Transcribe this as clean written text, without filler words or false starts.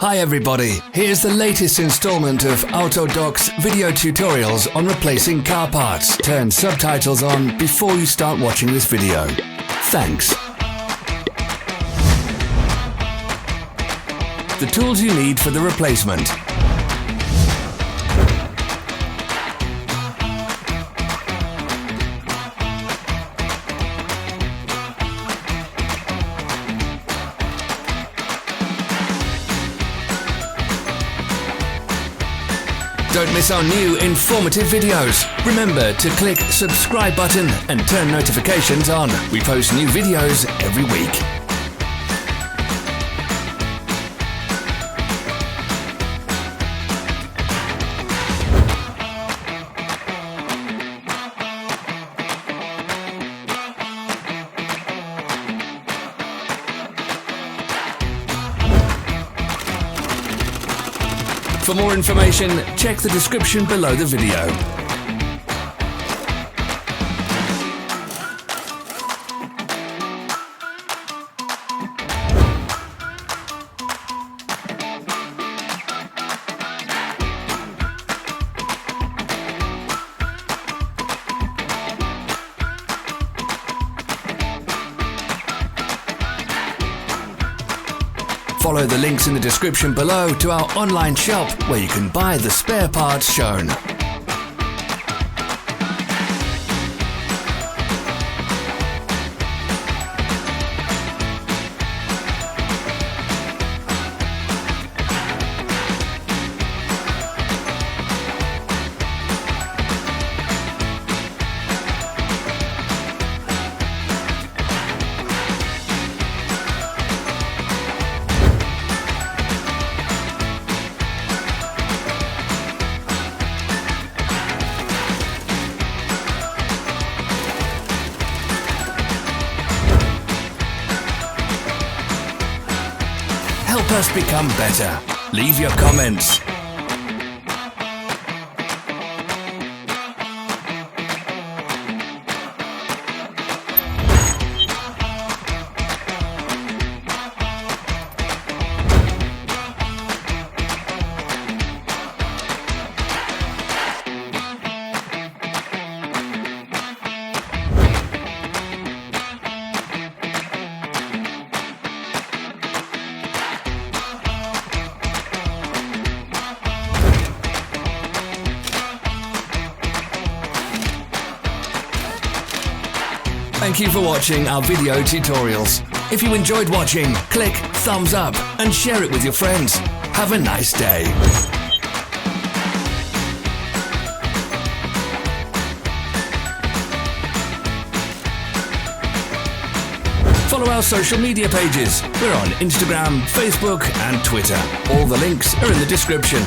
Hi everybody, here's the latest installment of Autodoc's video tutorials on replacing car parts. Turn subtitles on before you start watching this video. Thanks. The tools you need for the replacement. Don't miss our new informative videos. Remember to click subscribe button and turn notifications on. We post new videos every week. For more information, check the description below the video. Follow the links in the description below to our online shop where you can buy the spare parts shown. Help us become better. Leave your comments. Thank you for watching our video tutorials. If you enjoyed watching, click thumbs up and share it with your friends. Have a nice day. Follow our social media pages. We're on Instagram, Facebook and Twitter. All the links are in the description.